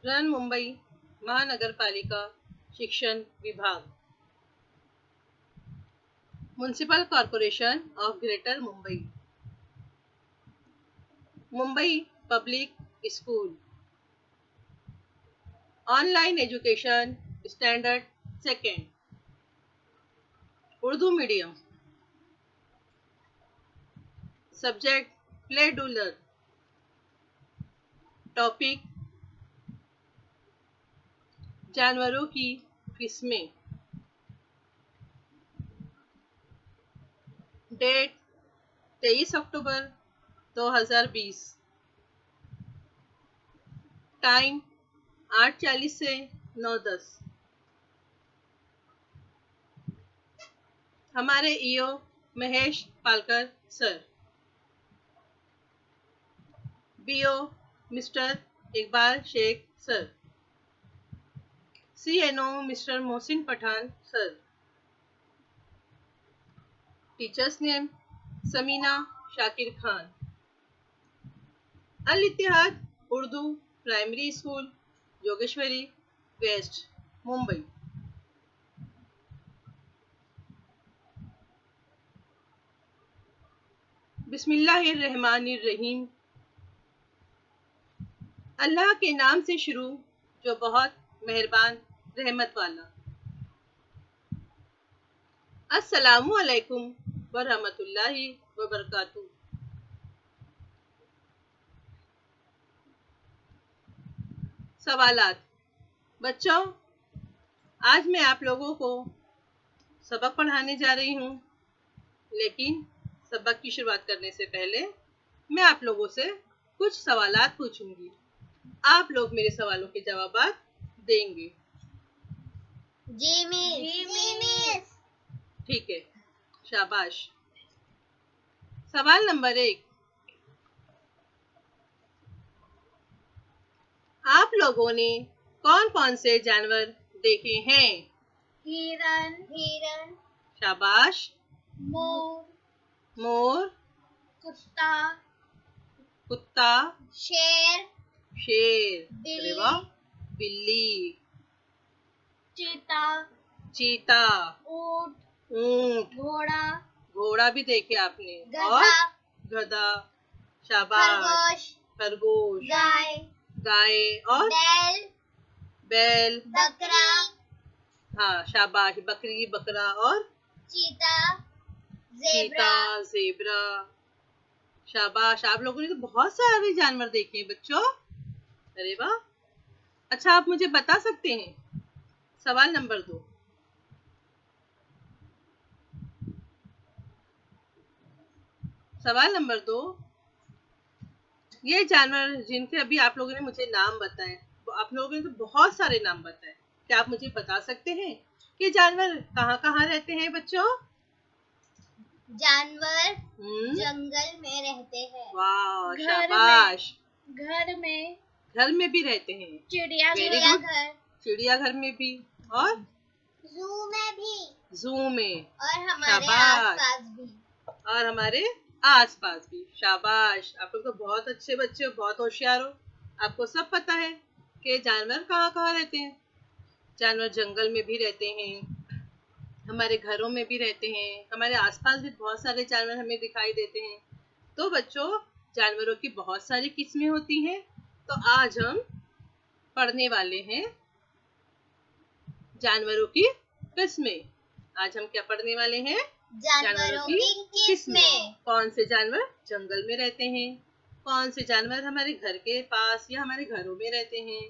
Run Mumbai महानगर पालिका शिक्षण विभाग, municipal corporation of greater Mumbai, Mumbai public school, online education standard second, Urdu medium, subject प्ले डूलर, टॉपिक जानवरों की किस्में, डेट 23 अक्टूबर 2020, टाइम 8:40 से 9:10। हमारे EO Mahesh Palkar sir, BO mister Iqbal Shaikh sir, CNO mister Mohsin Pathan sir, teachers name Samina Shakir Khan, Al Ittihad Urdu primary school, Jogeshwari west, Mumbai. बिस्मिल्लाहिर्रहमानिर्रहीम। अल्लाह के नाम से शुरू जो बहुत मेहरबान रहमत वाला। अस्सलामु अलैकुम व रहमतुल्लाहि व बरकातुहू। सवालात। बच्चों, आज मैं आप लोगों को सबक पढ़ाने जा रही हूँ, लेकिन सबक की शुरुआत करने से पहले मैं आप लोगों से कुछ सवालात पूछूंगी। आप लोग मेरे सवालों के जवाब देंगे। जी मिस। ठीक है, शाबाश। सवाल नंबर 1, आप लोगों ने कौन कौन से जानवर देखे हैं? हिरन, शाबाश। मोर, कुत्ता, शेर, अरे वाह, बिल्ली, चीता, ऊंट, घोड़ा भी देखे आपने, और गधा, शाबाश। खरगोश, गाय, और बैल, बकरा, हाँ शाबाश। बकरी, बकरा, और चीता, जेब्रा। शाबाश, आप लोगों ने तो बहुत सारे जानवर देखे हैं बच्चों। अरे वाह। अच्छा, आप मुझे बता सकते हैं, सवाल नंबर 2, ये जानवर जिनके अभी आप लोगों ने मुझे नाम बताए, आप लोगों ने तो बहुत सारे नाम बताए, क्या आप मुझे बता सकते हैं कि जानवर कहाँ कहाँ रहते हैं बच्चों? जानवर जंगल में रहते हैं। वाह, शाबाश। घर में भी रहते हैं, चिड़ियाघर में भी, और जू में, और हमारे शाबाश। आसपास भी। और हमारे आसपास भी। शाबाश, आप लोग तो बहुत अच्छे बच्चे हो, बहुत होशियार हो। आपको सब पता है कि जानवर कहाँ कहाँ रहते हैं। जानवर जंगल में भी रहते हैं, हमारे घरों में भी रहते हैं, हमारे आसपास भी बहुत सारे जानवर हमें दिखाई देते हैं। तो बच्चों, जानवरों की बहुत सारी किस्में होती हैं। तो आज हम पढ़ने वाले हैं जानवरों की किस्में। आज हम क्या पढ़ने वाले हैं? जानवरों की किस्में। कौन से जानवर जंगल में रहते हैं, कौन से जानवर हमारे घर के पास या हमारे घरों में रहते हैं।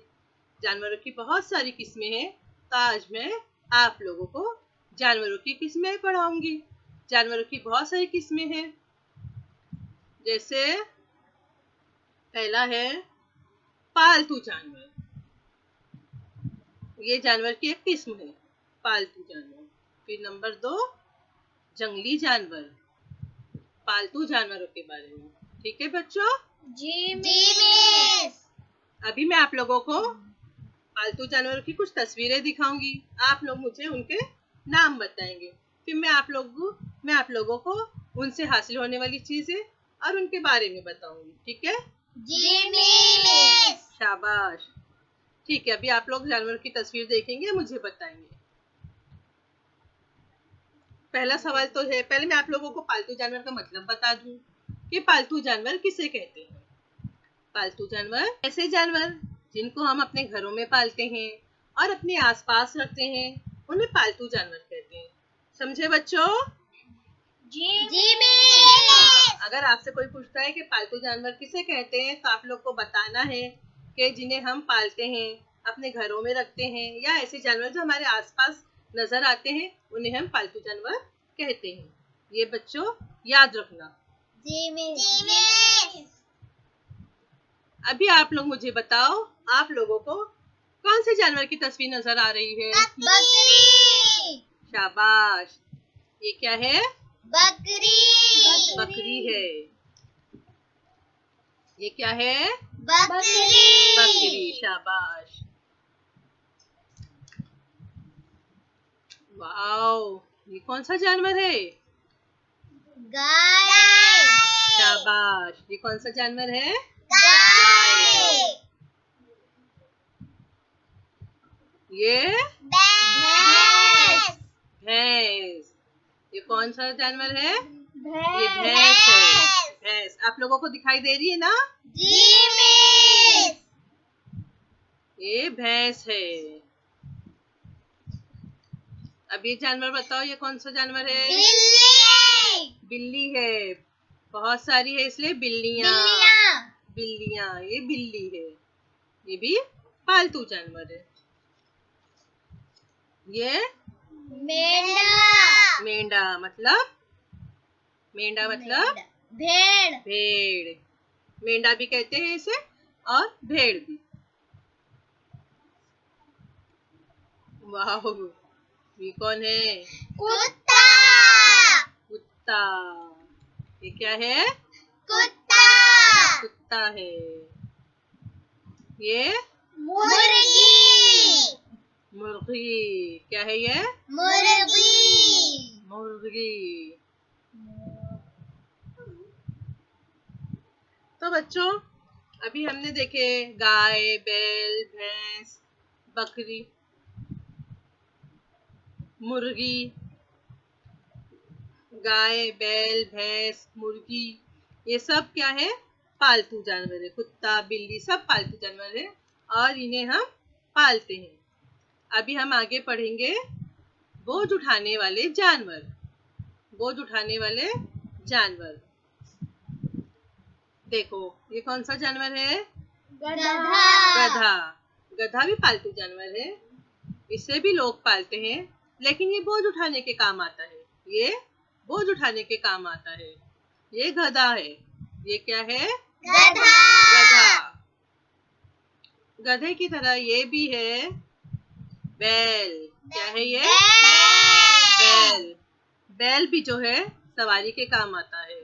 जानवरों की बहुत सारी किस्में हैं। तो आज मैं आप लोगों को जानवरों की किस्में पढ़ाऊंगी। जानवरों की बहुत सारी किस्में हैं। जैसे पहला है पालतू जानवर, ये जानवर की एक किस्म है, पालतू जानवर। फिर नंबर 2, जंगली जानवर, पालतू जानवरों के बारे में। ठीक है बच्चों? जी मिस। अभी मैं आप लोगों को पालतू जानवरों की कुछ तस्वीरें दिखाऊंगी। आप लोग मुझे उनके नाम बताएंगे। फिर मैं आप लोगों को उनसे हासिल होने वाली चीजें और उनके बारे में बताऊंगी। ठीक है? जी मिस। शाबाश। ठीक है, अभी आप लोग जानवर की तस्वीर देखेंगे, मुझे बताएंगे। पहला सवाल तो है, पहले मैं आप लोगों को पालतू जानवर का मतलब बता दूं कि पालतू जानवर किसे कहते हैं। पालतू जानवर ऐसे जानवर जिनको हम अपने घरों में पालते हैं और अपने आसपास रखते हैं, उन्हें पालतू जानवर कहते हैं। समझे बच्चों? जी मिस। अगर आपसे कोई पूछता है कि पालतू जानवर किसे कहते हैं, तो आप लोग को बताना है कि जिन्हें हम पालते हैं, अपने घरों में रखते हैं, या ऐसे जानवर जो हमारे आसपास नजर आते हैं, उन्हें हम पालतू जानवर कहते हैं। ये बच्चों याद रखना। जी मिस। अभी आप लोग मुझे बताओ, आप लोगों को कौन से जानवर की तस्वीर नजर आ रही है? बकरी। शाबाश। ये क्या है? बकरी। बकरी है। ये क्या है? बकरी। बकरी। शाबाश। वाओ, ये कौन सा जानवर है? गाय। शाबाश। ये कौन सा जानवर है? गाय। ये भैंस। भैंस। ये कौन सा जानवर है? ये भैंस। भैंस है। भैंस आप लोगों को दिखाई दे रही है ना? जी मिस। ये भैंस है। अब ये जानवर बताओ, ये कौन सा जानवर है? बिल्ली। बिल्ली है। बहुत सारी है इसलिए बिल्लियाँ। बिल्लियाँ, ये बिल्ली है। ये भी पालतू जानवर है। ये मेंढा। मेंढा मतलब? मेंढा मतलब भेड़। भेड़। मेंढा भी कहते हैं इसे, और भेड़ भी। वाह, ये कौन है? कुत्ता। कुत्ता। ये क्या है? कुत्ता। कुत्ता है। ये मुर्गी। मुर्गी। क्या है ये? मुर्गी। मुर्गी। तो बच्चों, अभी हमने देखे गाय, बैल, भैंस, बकरी, मुर्गी। गाय, बैल, भैंस, मुर्गी, ये सब क्या है? पालतू जानवर है। कुत्ता, बिल्ली सब पालतू जानवर है और इन्हें हम पालते हैं। अभी हम आगे पढ़ेंगे बोझ उठाने वाले जानवर। बोझ उठाने वाले जानवर। देखो, ये कौन सा जानवर है? गधा। गधा। गधा भी पालतू जानवर है। इसे भी लोग पालते हैं, लेकिन ये बोझ उठाने के काम आता है। ये बोझ उठाने के काम आता है। ये गधा है। ये क्या है? गधा। गधा। गधे की तरह ये भी है बैल। क्या है ये? बैल। बैल भी जो है सवारी के काम आता है।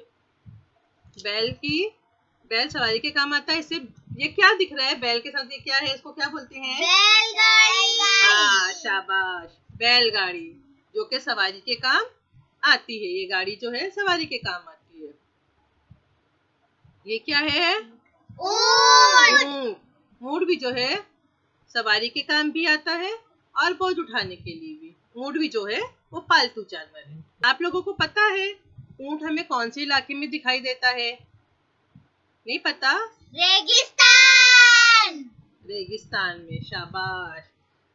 बैल सवारी के काम आता है। इससे ये क्या दिख रहा है? बैल के साथ ये क्या है? इसको क्या बोलते हैं? बैलगाड़ी। हाँ, शाबाश। बैलगाड़ी, जो कि सवारी के काम आती है। ये गाड़ी जो है सवारी के काम आती है। ये क्या है? ऊंट। ऊंट भी जो है सवारी के काम भी आता है और बोझ उठाने के लिए भी। ऊंट भी जो है वो पालतू जानवर है। आप लोगों को पता है ऊंट हमें कौन से इलाके में दिखाई देता है? नहीं पता? रेगिस्तान। रेगिस्तान में। शाबाश।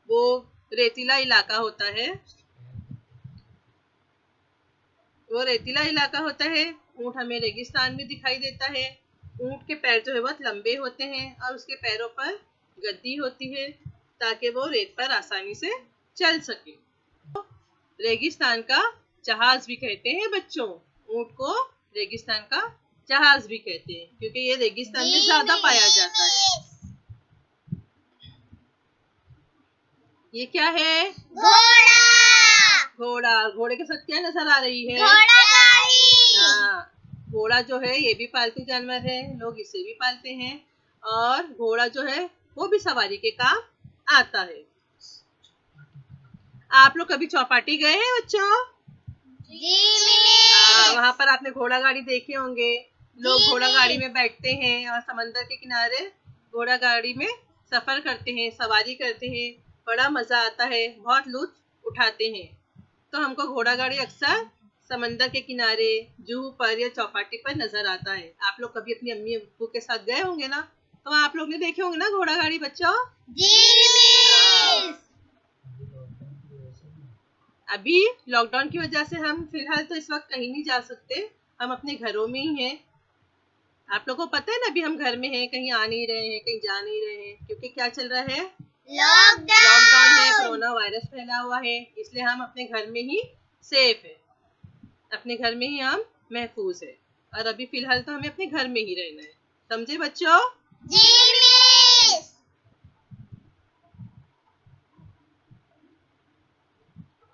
वो रेतीला इलाका होता है। वो रेतीला इलाका होता है। ऊंट हमें रेगिस्तान में दिखाई देता है। ऊंट के पैर जो है बहुत लंबे होते हैं और उसके पैरों पर गद्दी होती है ताकि वो रेत पर आसानी से चल सके। रेगिस्तान का जहाज भी कहते हैं बच्चों। ऊंट को रेगिस्तान का जहाज भी कहते हैं क्योंकि ये रेगिस्तान में ज्यादा पाया जाता है। ये क्या है? घोड़ा। घोड़ा। घोड़े के साथ क्या नजर आ रही है? घोड़ागाड़ी। हाँ, घोड़ा जो है ये भी पालतू जानवर है। लोग इसे भी पालते हैं और घोड़ा जो है वो भी सवारी के काम आता है। आप लोग कभी चौपाटी गए हैं बच्चों? वहां पर आपने घोड़ा गाड़ी देखे होंगे। लोग घोड़ा गाड़ी में बैठते हैं और समंदर के किनारे घोड़ा गाड़ी में सफर करते हैं, सवारी करते हैं, बड़ा मजा आता है, बहुत लुत्फ उठाते हैं। तो हमको घोड़ा गाड़ी अक्सर समंदर के किनारे, जूहू पर या चौपाटी पर नजर आता है। आप लोग कभी अपनी अम्मी अब्बू के साथ गए होंगे ना, तो आप लोग ने देखे होंगे ना घोड़ा गाड़ी बच्चों। जी मिस। अभी लॉकडाउन की वजह से हम फिलहाल तो इस वक्त कहीं नहीं जा सकते, हम अपने घरों में ही हैं। आप लोगों को पता है ना, अभी हम घर में हैं, कहीं आ नहीं रहे हैं, कहीं जा नहीं रहे हैं, क्योंकि क्या चल रहा है, लॉकडाउन है, कोरोना वायरस फैला हुआ है, इसलिए हम अपने घर में ही सेफ है, अपने घर में ही हम महफूज है। और अभी फिलहाल तो हमें अपने घर में ही रहना है, समझे बच्चों। जी मिस।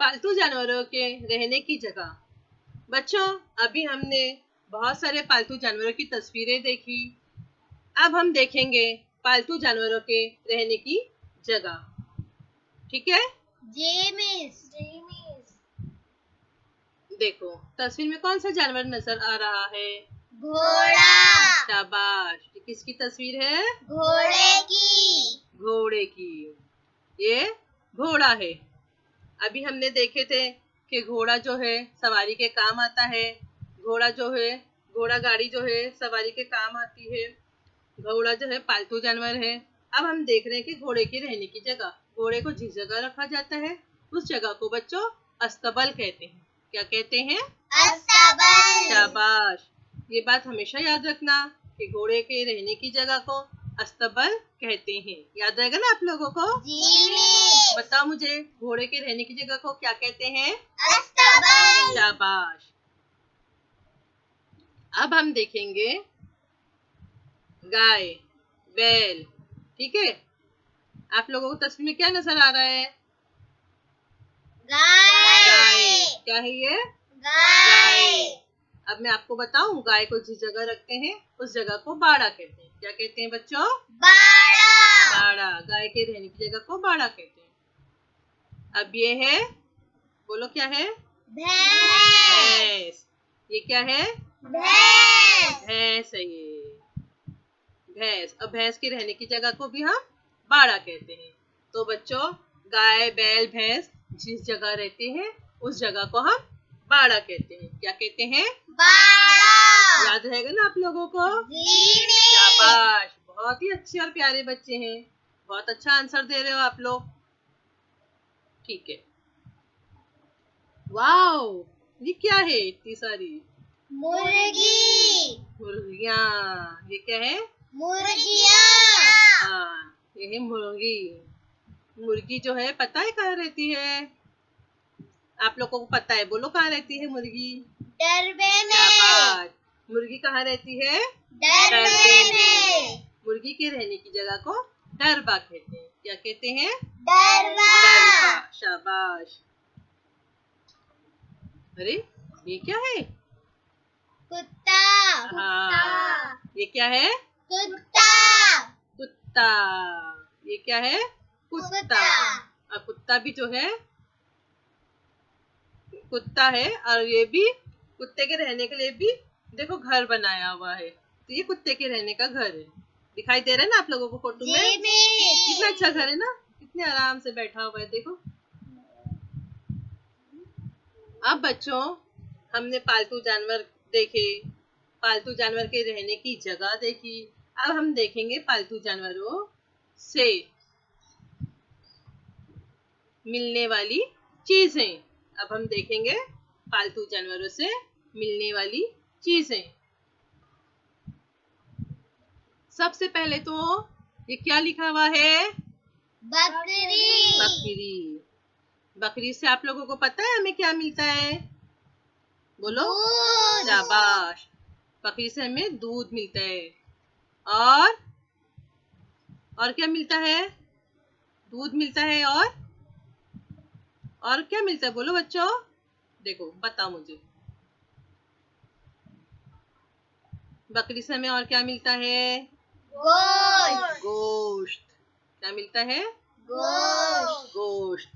पालतू जानवरों के रहने की जगह। बच्चों, अभी हमने बहुत सारे पालतू जानवरों की तस्वीरें देखी। अब हम देखेंगे पालतू जानवरों के रहने की जगह, ठीक है। जी मिस। जी मिस। देखो तस्वीर में कौन सा जानवर नजर आ रहा है। घोड़ा। शाबाश। ये किसकी तस्वीर है। घोड़े की। घोड़े की। ये घोड़ा है। अभी हमने देखे थे कि घोड़ा जो है सवारी के काम आता है, घोड़ा जो है, घोड़ा गाड़ी जो है सवारी के काम आती है, घोड़ा जो है पालतू जानवर है। अब हम देख रहे हैं कि घोड़े की रहने की जगह, घोड़े को जिस जगह रखा जाता है उस जगह को बच्चों अस्तबल कहते हैं। क्या कहते हैं। अस्तबल। शाबाश। ये बात हमेशा याद रखना कि घोड़े के रहने की जगह को अस्तबल कहते हैं। याद रहेगा ना आप लोगों को। जी मिस। बताओ मुझे, घोड़े के रहने की जगह को क्या कहते हैं। अस्तबल। शाबाश। अब हम देखेंगे गाय, बैल, ठीक है। आप लोगों को तस्वीर में क्या नजर आ रहा है। गाय। क्या है ये। गाय। अब मैं आपको बताऊं, गाय को जिस जगह रखते हैं उस जगह को बाड़ा कहते हैं। क्या कहते हैं बच्चों। बाड़ा। बाड़ा। गाय के रहने की जगह को बाड़ा कहते हैं। अब ये है, बोलो क्या है। भैंस। ये क्या है। भैंस। भैंस है ये, भैंस। अब भैंस के रहने की जगह को भी हम बाड़ा कहते हैं। तो बच्चों, गाय, बैल, भैंस जिस जगह रहते हैं उस जगह को हम बाड़ा कहते हैं। क्या कहते हैं। बाड़ा। याद रहेगा ना आप लोगों को। जी मिस। शाबाश। बहुत ही अच्छे और प्यारे बच्चे हैं, बहुत अच्छा आंसर दे रहे हो आप लोग, ठीक है। वाओ, ये क्या है इतनी सारी। मुर्गी। मुर्गियाँ। ये क्या है। मुर्गियाँ। हाँ, ये है मुर्गी। मुर्गी जो है पता है कहाँ रहती है। आप लोगों को पता है, बोलो कहाँ रहती है मुर्गी। डरबे में। शाबाश। मुर्गी कहाँ रहती है। डरबे में। मुर्गी के रहने की जगह को डरबा कहते हैं। क्या कहते हैं। डरबा। डरबा। शाबाश। अरे ये क्या है। कुत्ता। हाँ, ये क्या है। कुत्ता। कुत्ता। ये क्या है। कुत्ता। और कुत्ता भी जो है, कुत्ता है, और ये भी कुत्ते के रहने के लिए भी देखो घर बनाया हुआ है। तो ये कुत्ते के रहने का घर है। दिखाई दे रहा है ना आप लोगों को फोटो में। कितना अच्छा घर है ना, कितने आराम से बैठा हुआ है देखो। अब बच्चों, हमने पालतू जानवर देखे, पालतू जानवर के रहने की जगह देखी। अब हम देखेंगे पालतू जानवरों से मिलने वाली चीजें। अब हम देखेंगे पालतू जानवरों से मिलने वाली चीजें। सबसे पहले तो ये क्या लिखा हुआ है। बकरी। बकरी। बकरी से आप लोगों को पता है हमें क्या मिलता है। बोलो। दूध। शाबाश। बकरी से हमें दूध मिलता है। और क्या मिलता है। दूध मिलता है, और क्या मिलता है, बोलो बच्चों। देखो बताओ मुझे, बकरी से हमें और क्या मिलता है। गोश्त। गोश्त। क्या मिलता है। गोश्त। गोश्त।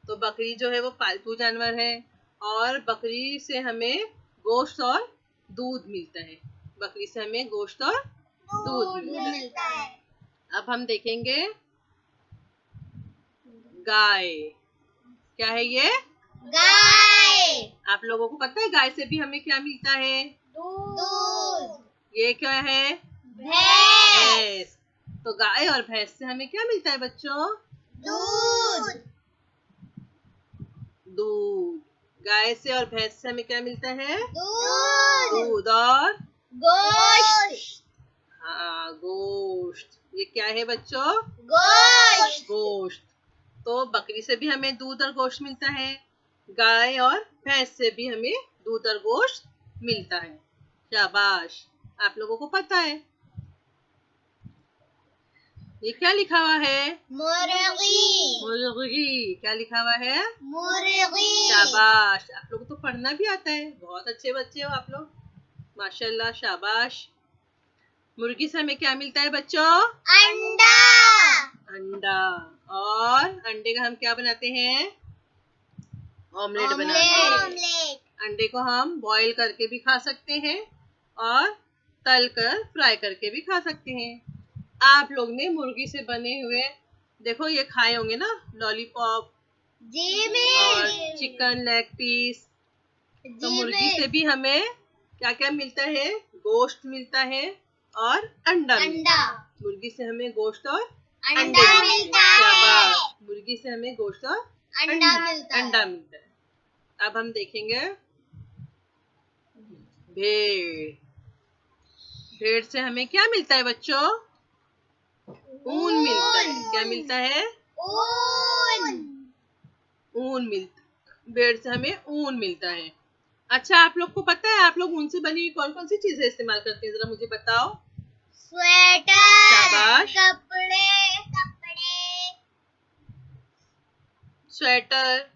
तो बकरी जो है वो पालतू जानवर है, और बकरी से हमें गोश्त और दूध मिलता है। बकरी से हमें गोश्त और दूध मिलता है। मिलता है। अब हम देखेंगे गाय। क्या है ये? गाय। आप लोगों को पता है गाय से भी हमें क्या मिलता है? दूध। ये क्या है? भैंस। भैंस। तो गाय और भैंस से हमें क्या मिलता है बच्चों? दूध। दूध। गाय से और भैंस से हमें क्या मिलता है? दूध। दूध और गोश्त। हाँ, गोश्त। ये क्या है बच्चों? गोश्त। गोश्त। तो बकरी से भी हमें दूध और गोश्त मिलता है, गाय और भैंस से भी हमें दूध और गोश्त मिलता है। शाबाश, आप लोगों को पता है। ये क्या लिखा हुआ है? मुर्गी। मुर्गी। क्या लिखा हुआ है? मुर्गी। शाबाश, आप लोगों को तो पढ़ना भी आता है। बहुत अच्छे बच्चे हो आप लोग, माशाल्लाह, शाबाश। मुर्गी से हमें क्या मिलता है बच्चों? अंडा। अंडा। और अंडे का हम क्या बनाते हैं? ऑमलेट बनाते हैं। ऑमलेट। अंडे को हम बॉईल करके भी खा सकते हैं और तल कर फ्राई करके भी खा सकते हैं। आप लोग ने मुर्गी से बने हुए देखो ये खाए होंगे ना, लॉलीपॉप जी और मैं। Chicken leg piece. तो जी मुर्गी मैं। से भी हमें क्या क्या मिलता है? गोश्त मिलता है और अंडा मिलता है। मुर्गी से हमें गोश्त और अंडे अंडा मिलते मिलता हैं। है। शाबाश, मुर्गी से हमें गोश्त और अंडा मिलता है। अंडा मिलता है। अब हम देखेंगे भेड़। भेड़ से हमें क्या मिलता है बच्चों? ऊन मिलता है। क्या मिलता है? ऊन। ऊन मिलता। भेड़ से हमें ऊन मिलता है। अच्छा, आप लोग को पता है आप लोग ऊन से बनी हुई कौन कौन सी चीजें इस्तेमाल करते हैं? जरा मुझे बताओ। स्वेटर। शाबाश। कपड़े। स्वेटर,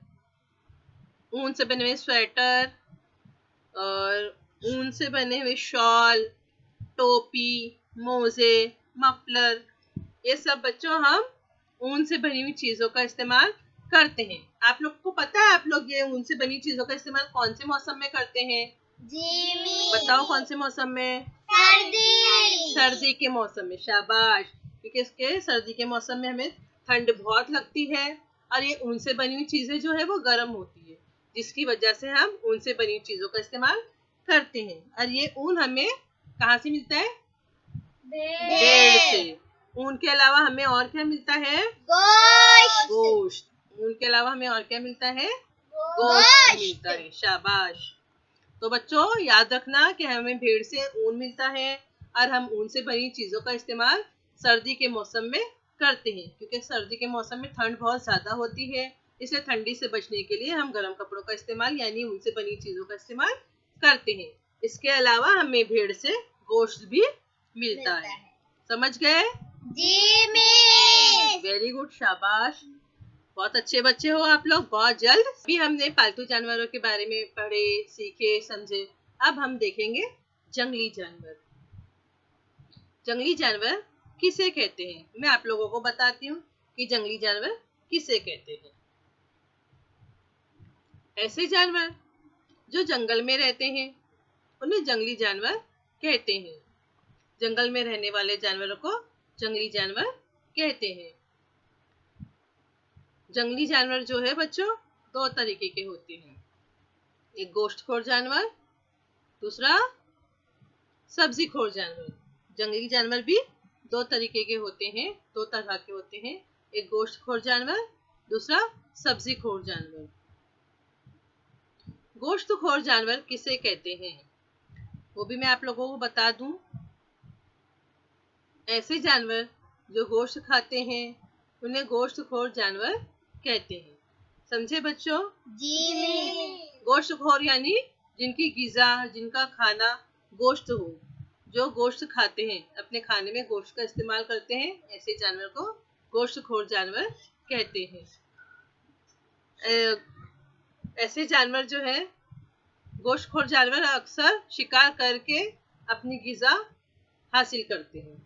ऊन से बने हुए स्वेटर और ऊन से बने हुए शॉल, टोपी, मोजे, मफलर, ये सब बच्चों हम ऊन से बनी हुई चीजों का इस्तेमाल करते हैं। आप लोग को पता है आप लोग ये ऊन से बनी चीजों का इस्तेमाल कौन से मौसम में करते हैं? जी बताओ कौन से मौसम में? सर्दी। सर्दी के मौसम में। शाबाश, क्योंकि इसके सर्दी के मौसम में हमें ठंड बहुत लगती है और ये ऊन से बनी हुई चीजें जो है वो गर्म होती है, जिसकी वजह से हम ऊन से बनी हुई चीजों का इस्तेमाल करते हैं। और ये ऊन हमें कहाँ से मिलता है? भेड़ से। ऊन के अलावा हमें और क्या मिलता है? गोश्त। गोश्त। ऊन के अलावा हमें और क्या मिलता है? गोश्त मिलता है। शाबाश। तो बच्चों याद रखना कि हमें भेड़ से ऊन मिलता है और हम ऊन से बनी चीजों का इस्तेमाल सर्दी के मौसम में करते हैं, क्योंकि सर्दी के मौसम में ठंड बहुत ज्यादा होती है। इसलिए ठंडी से बचने के लिए हम गर्म कपड़ों का इस्तेमाल यानी ऊन से बनी चीजों का इस्तेमाल करते हैं। इसके अलावा हमें भेड़ से गोश्त भी मिलता है। समझ गए? जी मिस। वेरी गुड, शाबाश, बहुत अच्छे बच्चे हो आप लोग। बहुत जल्द भी हमने पालतू जानवरों के बारे में पढ़े, सीखे, समझे। अब हम देखेंगे जंगली जानवर। जंगली जानवर किसे कहते हैं? मैं आप लोगों को बताती हूँ कि जंगली जानवर किसे कहते हैं। ऐसे जानवर जो जंगल में रहते हैं उन्हें जंगली जानवर कहते हैं। जंगल में रहने वाले जानवरों को जंगली जानवर कहते हैं। जंगली जानवर जो है बच्चों दो तरीके के होते हैं, एक गोश्तखोर जानवर, दूसरा सब्जीखोर जानवर। जंगली जानवर भी दो तरीके के होते हैं, दो तरह के होते हैं, एक गोश्तखोर जानवर, दूसरा सब्जीखोर जानवर। गोश्तखोर जानवर किसे कहते हैं वो भी मैं आप लोगों को बता दूं। ऐसे जानवर जो गोश्त खाते हैं उन्हें गोश्तखोर जानवर कहते हैं। समझे बच्चों? जी मिस। गोश्तखोर यानी जिनकी गिजा, जिनका खाना गोश्त हो, जो गोश्त खाते हैं, अपने खाने में गोश्त का इस्तेमाल करते हैं, ऐसे जानवर को गोश्तखोर जानवर कहते हैं। ऐसे जानवर जो है गोश्तखोर जानवर अक्सर शिकार करके अपनी गिजा हासिल करते हैं।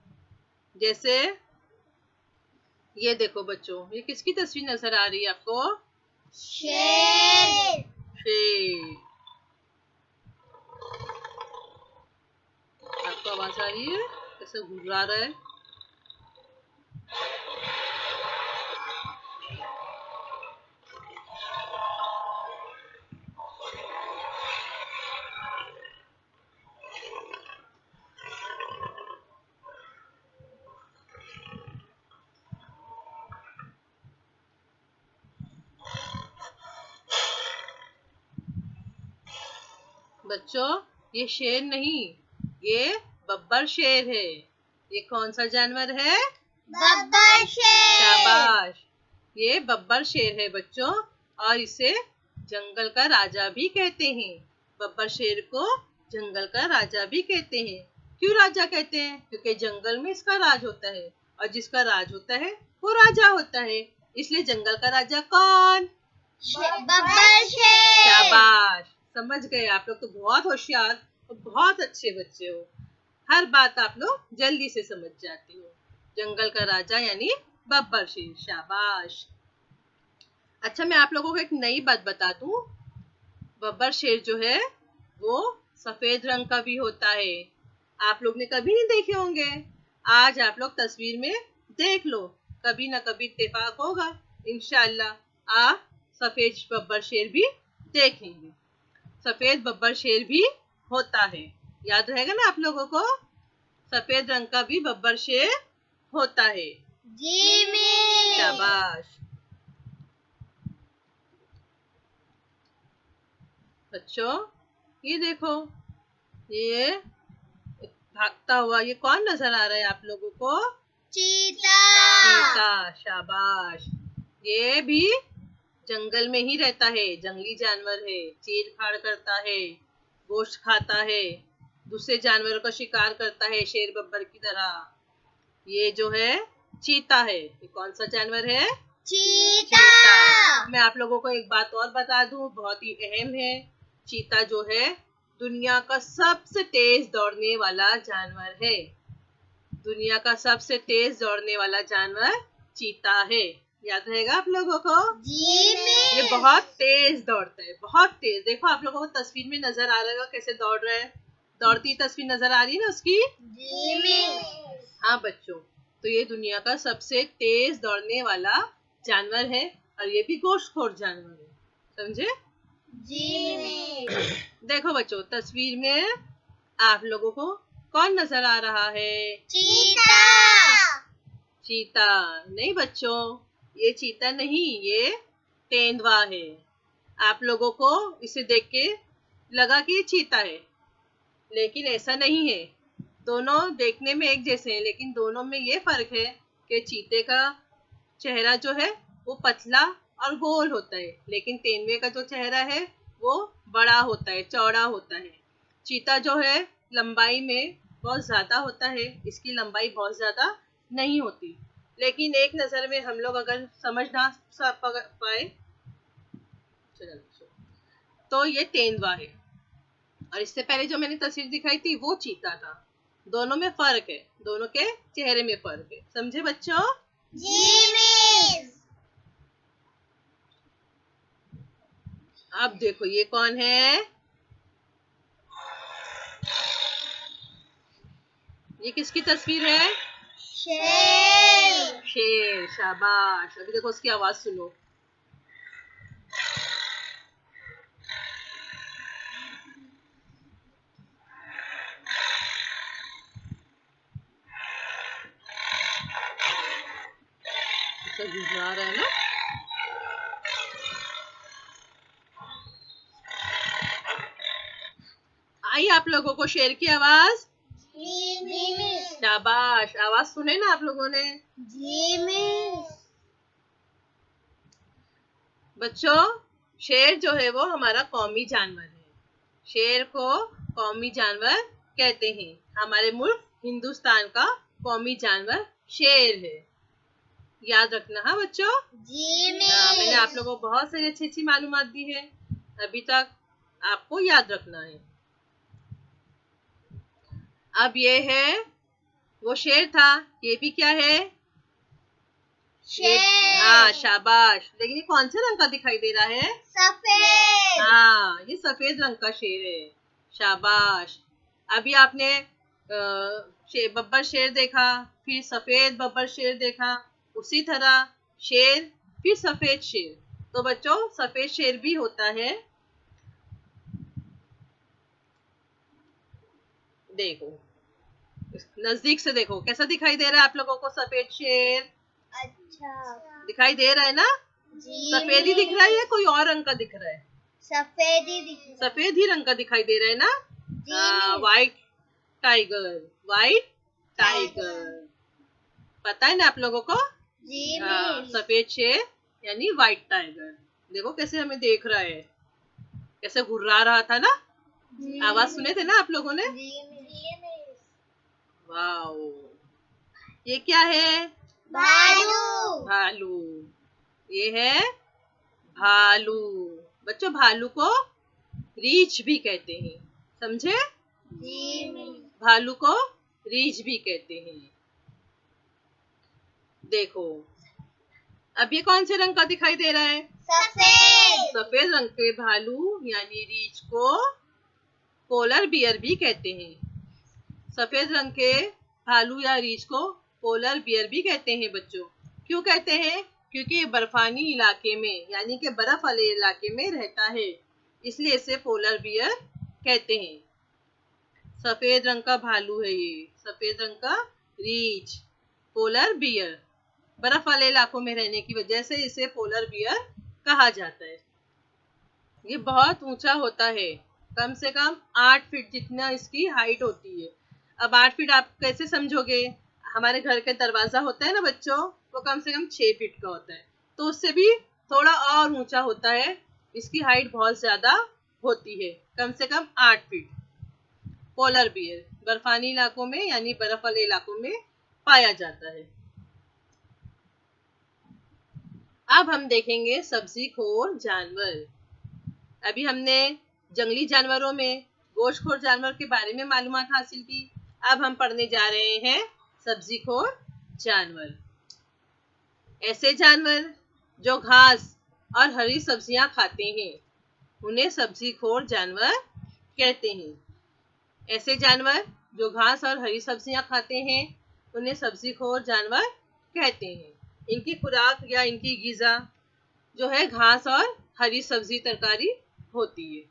जैसे ये देखो बच्चों, ये किसकी तस्वीर नजर आ रही है आपको? शेर। शेर। आपको आवाज आ रही है? कैसे घुर्रा रहा है? बच्चों, ये शेर नहीं, ये बब्बर शेर है। ये कौन सा जानवर है? बब्बर शेर। शाबाश, ये बब्बर शेर है बच्चों, और इसे जंगल का राजा भी कहते हैं। बब्बर शेर को जंगल का राजा भी कहते हैं। क्यों राजा कहते हैं? क्योंकि जंगल में इसका राज होता है, और जिसका राज होता है वो राजा होता है। इसलिए जंगल का राजा कौन? बब्बर शेर। शाबाश, समझ गए आप लोग। तो बहुत होशियार और बहुत अच्छे बच्चे हो। हर बात आप लोग जल्दी से समझ जाते हो। जंगल का राजा यानी बब्बर शेर। शाबाश। अच्छा, मैं आप लोगों को एक नई बात बता दूं। बब्बर शेर जो है वो सफेद रंग का भी होता है। आप लोग ने कभी नहीं देखे होंगे। आज आप लोग तस्वीर में देख लो, कभी ना कभी इत्तेफाक होगा। इंशाअल्लाह आप सफेद बब्बर शेर भी देखेंगे। सफेद बब्बर शेर भी होता है, याद रहेगा ना आप लोगों को? सफेद रंग का भी बब्बर शेर होता है। जी मिस। शाबाश। बच्चों, ये देखो, ये भागता हुआ ये कौन नजर आ रहा है आप लोगों को? चीता। चीता। शाबाश। ये भी जंगल में ही रहता है, जंगली जानवर है। चीर फाड़ करता है, गोश्त खाता है, दूसरे जानवरों का शिकार करता है शेर बब्बर की तरह। ये जो है चीता है। ये कौन सा जानवर है? चीता। मैं आप लोगों को एक बात और बता दूं, बहुत ही अहम है। चीता जो है दुनिया का सबसे तेज दौड़ने वाला जानवर है। दुनिया का सबसे तेज दौड़ने वाला जानवर चीता है। याद रहेगा आप लोगों को? जी मिस। ये बहुत तेज दौड़ता है, बहुत तेज। देखो आप लोगों को तस्वीर में नजर आ रहा होगा कैसे दौड़ रहा है। दौड़ती तस्वीर नजर आ रही है ना उसकी? जी मिस। हाँ बच्चों, तो ये दुनिया का सबसे तेज दौड़ने वाला जानवर है, और ये भी गोश्तखोर जानवर है। समझे? जी मिस। देखो बच्चों, तस्वीर में आप लोगों को कौन नजर आ रहा है? चीता। चीता नहीं बच्चों, ये चीता नहीं, ये तेंदुआ है। आप लोगों को इसे देख के लगा कि ये चीता है, लेकिन ऐसा नहीं है। दोनों देखने में एक जैसे हैं, लेकिन दोनों में ये फर्क है कि चीते का चेहरा जो है वो पतला और गोल होता है, लेकिन तेंदुए का जो चेहरा है वो बड़ा होता है, चौड़ा होता है। चीता जो है लंबाई में बहुत ज्यादा होता है, इसकी लंबाई बहुत ज्यादा नहीं होती। लेकिन एक नजर में हम लोग अगर समझ ना पाए तो ये तेंदुआ है, और इससे पहले जो मैंने तस्वीर दिखाई थी वो चीता था। दोनों में फर्क है, दोनों के चेहरे में फर्क है। समझे बच्चों? जी मिस। अब देखो ये कौन है? ये किसकी तस्वीर है? शेर। शेर। शाबाश। अभी देखो उसकी आवाज सुनो। ऐसा गुजरा रहा है ना। आई आप लोगों को शेर की आवाज? जी मिस। शाबाश, आवाज सुने ना आप लोगों ने? जी मिस। बच्चों, शेर जो है वो हमारा कौमी जानवर है। शेर को कौमी जानवर कहते हैं। हमारे मुल्क हिंदुस्तान का कौमी जानवर शेर है। याद रखना। हाँ बच्चों? जी मैंने मिस। आप लोगों को बहुत सारी अच्छी अच्छी मालूमात दी है, अभी तक आपको याद रखना है। अब ये है, वो शेर था, ये भी क्या है? शेर। हाँ शाबाश। लेकिन ये कौन से रंग का दिखाई दे रहा है? सफेद। हाँ, ये सफेद रंग का शेर है। शाबाश। अभी आपने बब्बर शेर देखा, फिर सफेद बब्बर शेर देखा, उसी तरह शेर, फिर सफेद शेर। तो बच्चों सफेद शेर भी होता है। देखो नजदीक से देखो कैसा दिखाई दे रहा है आप लोगों को सफेद शेर। अच्छा। दिखाई दे रहा है ना? जी सफेद ही दिख रहा है या कोई और रंग का दिख रहा है? सफेद ही दिख रहा है। सफेद ही रंग का दिखाई दे रहा है ना? जी व्हाइट टाइगर, व्हाइट टाइगर। पता है ना आप लोगों को? जी सफेद शेर यानी व्हाइट टाइगर। देखो कैसे हमें देख रहा है, कैसे घुर्रा रहा था ना? आवाज सुने थे ना आप लोगों ने? वाओ, ये क्या है? भालू। भालू। ये है भालू। बच्चों भालू को रीछ भी कहते हैं, समझे? जी भालू को रीछ भी कहते हैं। देखो अब ये कौन से रंग का दिखाई दे रहा है? सफेद। सफेद रंग के भालू यानी रीछ को पोलर बियर भी कहते हैं। सफेद रंग के भालू या रीछ को पोलर बियर भी कहते हैं बच्चों। क्यों कहते हैं? क्योंकि ये बर्फानी इलाके में यानी कि बर्फ वाले इलाके में रहता है, इसलिए इसे पोलर बियर कहते हैं। सफेद रंग का भालू है ये, सफेद रंग का रीछ, पोलर बियर। बर्फ वाले इलाकों में रहने की वजह से इसे पोलर बियर कहा जाता है। ये बहुत ऊंचा होता है, कम से कम 8 फीट जितना इसकी हाइट होती है। अब 8 फीट आप कैसे समझोगे? हमारे घर का दरवाजा होता है ना बच्चों, वो कम से कम 6 फीट का होता है, तो उससे भी थोड़ा और ऊंचा होता है। इसकी हाइट बहुत ज्यादा होती है, कम से कम 8 फीट। पोलर बियर बर्फानी इलाकों में यानी बर्फ वाले इलाकों में पाया जाता है। अब हम देखेंगे सब्जीखोर जानवर। अभी हमने जंगली जानवरों में गोश्तखोर जानवर के बारे में मालूमात हासिल की। अब हम पढ़ने जा रहे हैं सब्जीखोर जानवर। ऐसे जानवर जो घास और हरी सब्जियां खाते हैं उन्हें सब्जीखोर जानवर कहते हैं। ऐसे जानवर जो घास और हरी सब्जियां खाते हैं उन्हें सब्जीखोर जानवर कहते हैं। इनकी खुराक या इनकी ग़िज़ा जो है घास और हरी सब्जी तरकारी होती है,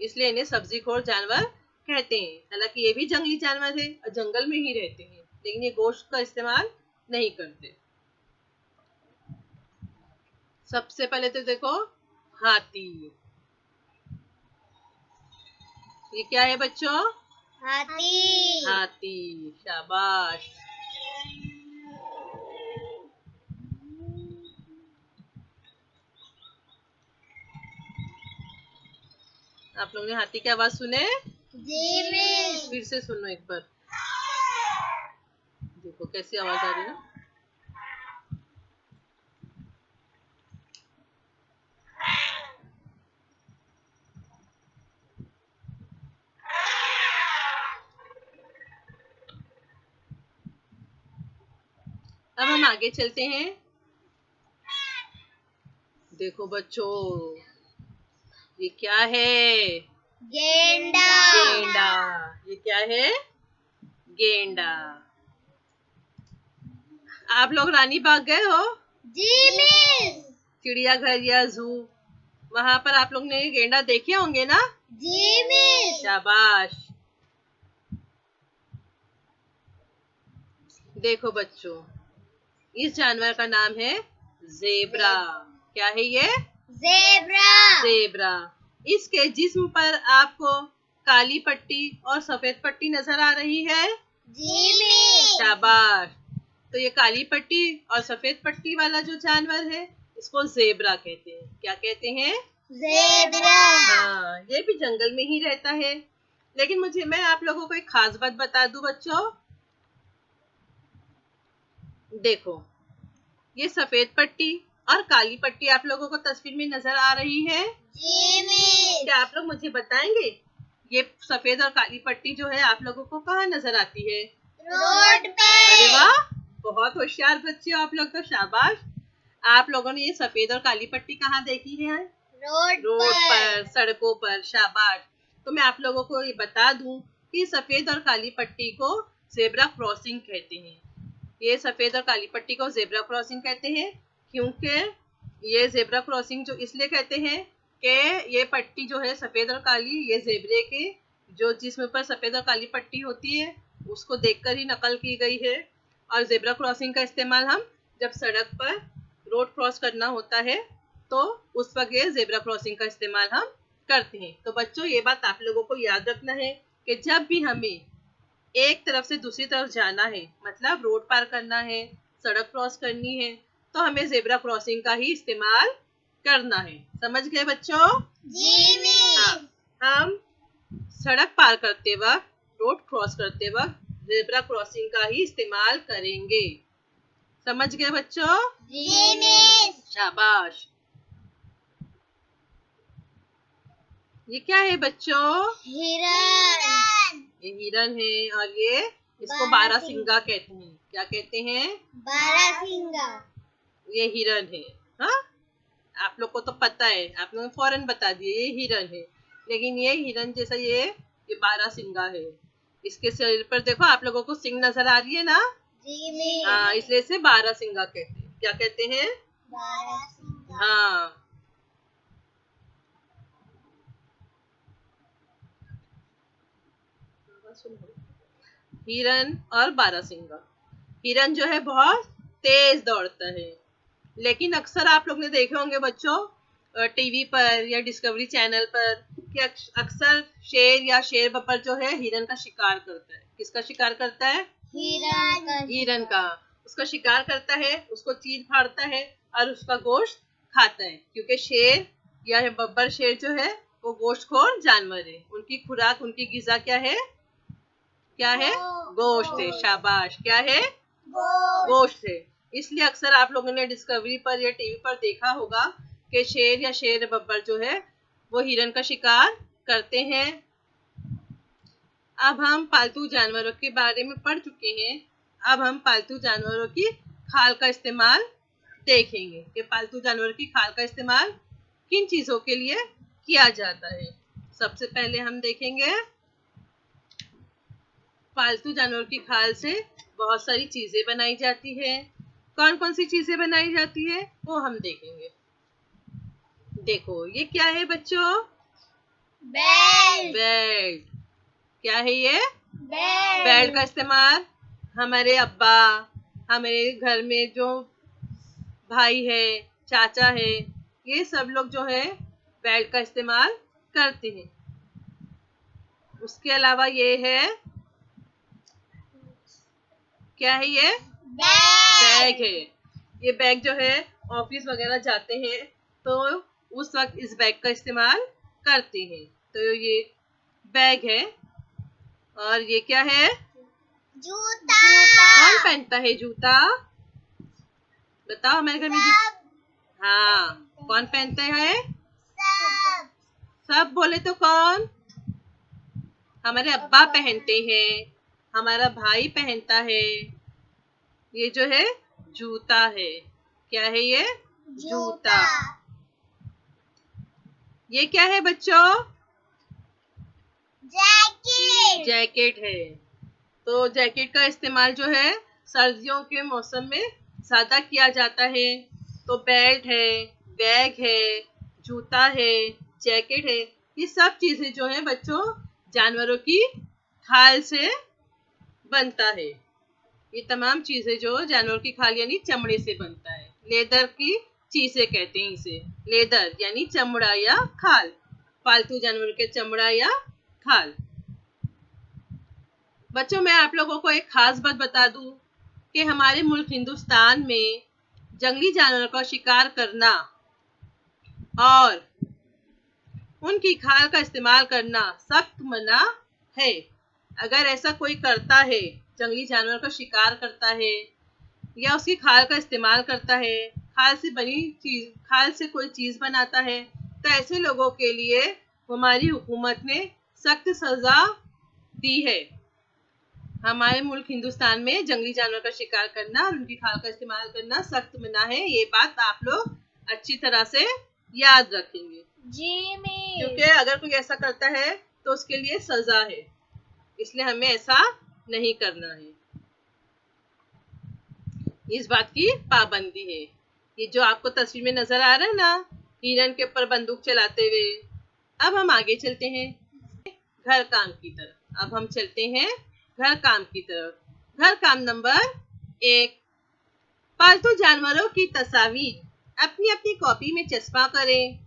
इसलिए इन्हें सब्जीखोर जानवर कहते हैं। हालांकि ये भी जंगली जानवर है और जंगल में ही रहते हैं, लेकिन ये गोश्त का इस्तेमाल नहीं करते। सबसे पहले तो देखो हाथी। ये क्या है बच्चों? हाथी। हाथी, शाबाश। आप लोगों ने हाथी की आवाज सुने? जी मिस। फिर से सुनो एक बार, देखो कैसी आवाज आ रही है ना। अब हम आगे चलते हैं। देखो बच्चों ये क्या है? गेंडा। गेंडा। ये क्या है? गेंडा। आप लोग रानी बाग गए हो? जी मिस। चिड़ियाघर या जू, वहां पर आप लोग ने गेंडा देखे होंगे ना? जी मिस। शाबाश। देखो बच्चों इस जानवर का नाम है ज़ेब्रा। क्या है ये? ज़ेब्रा। ज़ेब्रा। इसके जिस्म पर आपको काली पट्टी और सफेद पट्टी नजर आ रही है? जी मिस। शाबाश। तो ये काली पट्टी और सफेद पट्टी वाला जो जानवर है इसको ज़ेब्रा कहते हैं। क्या कहते हैं? ज़ेब्रा। हाँ, ये भी जंगल में ही रहता है। लेकिन मैं आप लोगों को एक खास बात बता दूं बच्चों। देखो ये सफेद पट्टी और काली पट्टी आप लोगों को तस्वीर में नजर आ रही है? जी मिस। क्या आप लोग मुझे बताएंगे ये सफेद और काली पट्टी जो है आप लोगों को कहाँ नजर आती है? रोड पे। अरे वाह, बहुत होशियार बच्चे हो आप लोग तो, शाबाश। आप लोगों ने ये सफेद और काली पट्टी कहाँ देखी है? रोड पर, सड़कों पर, शाबाश। तो मैं आप लोगों को ये बता दूं कि सफेद और काली पट्टी को जेब्रा क्रॉसिंग कहते हैं। ये सफेद और काली पट्टी को जेब्रा क्रॉसिंग कहते हैं, क्योंकि ये जेब्रा क्रॉसिंग जो इसलिए कहते हैं कि ये पट्टी जो है सफेद और काली, ये जेब्रे के जो जिसमें पर सफेद और काली पट्टी होती है उसको देखकर ही नकल की गई है। और जेब्रा क्रॉसिंग का इस्तेमाल हम जब सड़क पर रोड क्रॉस करना होता है तो उस वक्त ये जेब्रा क्रॉसिंग का इस्तेमाल हम करते हैं। तो बच्चों, ये बात आप लोगों को याद रखना है कि जब भी हमें एक तरफ से दूसरी तरफ जाना है, मतलब रोड पार करना है, सड़क क्रॉस करनी है, तो हमें जेब्रा क्रॉसिंग का ही इस्तेमाल करना है। समझ गए बच्चों? जी मिस। हाँ, हम सड़क पार करते वक्त, रोड क्रॉस करते वक्त जेब्रा क्रॉसिंग का ही इस्तेमाल करेंगे। समझ गए बच्चों? जी मिस। शाबाश। ये क्या है बच्चों? हिरन। ये हिरन है और ये इसको बारहसिंगा कहते हैं। क्या कहते हैं? बारहसिंगा। ये हिरन है। हाँ, आप लोग को तो पता है, आप लोगों ने फौरन बता दिए ये हिरन है, लेकिन ये हिरन जैसा ये बारहसिंगा है। इसके शरीर पर देखो, आप लोगों को सिंग नजर आ रही है ना? जी मिस। हाँ, इसलिए इसे बारहसिंगा कहते हैं। क्या कहते हैं? बारहसिंगा। हाँ। हिरन और बारहसिंगा। हिरन जो है बहुत तेज दौड़ता है, लेकिन अक्सर आप लोग ने देखे होंगे बच्चों टीवी पर या डिस्कवरी चैनल पर कि अक्सर शेर या शेर बब्बर जो है हिरन का शिकार करता है। किसका शिकार करता है? हिरन का। उसका शिकार करता है, उसको चीर फाड़ता है और उसका गोश्त खाता है, क्योंकि शेर या बब्बर शेर जो है वो गोश्तखोर जानवर है। उनकी खुराक, उनकी ग़िज़ा क्या है? क्या है? गोश्त है। शाबाश। क्या है? गोश्त है। इसलिए अक्सर आप लोगों ने डिस्कवरी पर या टीवी पर देखा होगा कि शेर या शेर बब्बर जो है वो हिरन का शिकार करते हैं। अब हम पालतू जानवरों के बारे में पढ़ चुके हैं। अब हम पालतू जानवरों की खाल का इस्तेमाल देखेंगे कि पालतू जानवरों की खाल का इस्तेमाल किन चीजों के लिए किया जाता है। सबसे पहले हम देखेंगे पालतू जानवरों की खाल से बहुत सारी चीजें बनाई जाती है। कौन कौन सी चीजें बनाई जाती है वो हम देखेंगे। देखो, ये क्या है बच्चों? बेल्ट। क्या है ये? बेल्ट का इस्तेमाल हमारे अब्बा, हमारे घर में जो भाई है, चाचा है, ये सब लोग जो है बेल्ट का इस्तेमाल करते हैं। उसके अलावा ये है, क्या है ये? बैग है। ये बैग जो है ऑफिस वगैरह जाते हैं तो उस वक्त इस बैग का इस्तेमाल करते हैं। तो ये बैग है। और ये क्या है? जूता। कौन पहनता है जूता? बताओ, हमारे घर में हाँ, कौन पहनते हैं? सब बोले तो कौन? हमारे अब्बा पहनते हैं, हमारा भाई पहनता है। ये जो है जूता है। क्या है ये? जूता। ये क्या है बच्चों? जैकेट है। तो जैकेट का इस्तेमाल जो है सर्दियों के मौसम में ज्यादा किया जाता है। तो बेल्ट है, बैग है, जूता है, जैकेट है, ये सब चीजें जो है बच्चों जानवरों की खाल से बनता है। ये तमाम चीजें जो जानवरों की खाल यानी चमड़े से बनता है। लेदर की चीजें कहते हैं इसे। लेदर यानी चमड़ा या खाल। पालतू जानवरों के चमड़ा या खाल। बच्चों, मैं आप लोगों को एक खास बात बता दूं कि हमारे मुल्क हिंदुस्तान में जंगली जानवरों का शिकार करना और उनकी खाल का इस्तेमाल करना सख्त मना है। अगर ऐसा कोई करता है, जंगली जानवर का शिकार करता है या उसकी खाल का इस्तेमाल करता है, खाल से बनी चीज, खाल से कोई चीज बनाता है, तो ऐसे लोगों के लिए हमारी हुकूमत ने सख्त सजा दी है। हमारे मुल्क हिंदुस्तान में जंगली जानवर का शिकार करना और उनकी खाल का इस्तेमाल करना सख्त मना है। ये बात आप लोग अच्छी तरह से याद रखेंगे। जी मिस। क्योंकि अगर कोई ऐसा करता है तो उसके लिए सजा है, इसलिए हमें ऐसा नहीं करना है। इस बात की पाबंदी है। ये जो आपको तस्वीर में नजर आ रहा है ना, हिरन के ऊपर बंदूक चलाते हुए। अब हम आगे चलते हैं घर काम की तरफ। अब हम चलते हैं घर काम की तरफ। घर काम नंबर 1, पालतू जानवरों की तस्वीर अपनी अपनी कॉपी में चस्पा करें।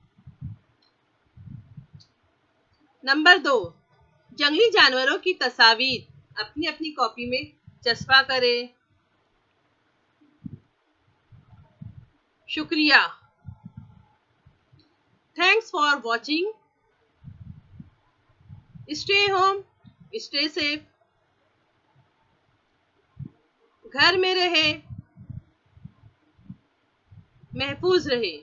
नंबर 2, जंगली जानवरों की तस्वीर अपनी अपनी कॉपी में चस्पा करें। शुक्रिया। Thanks for watching. Stay home, stay safe. घर में रहे, महफूज रहे।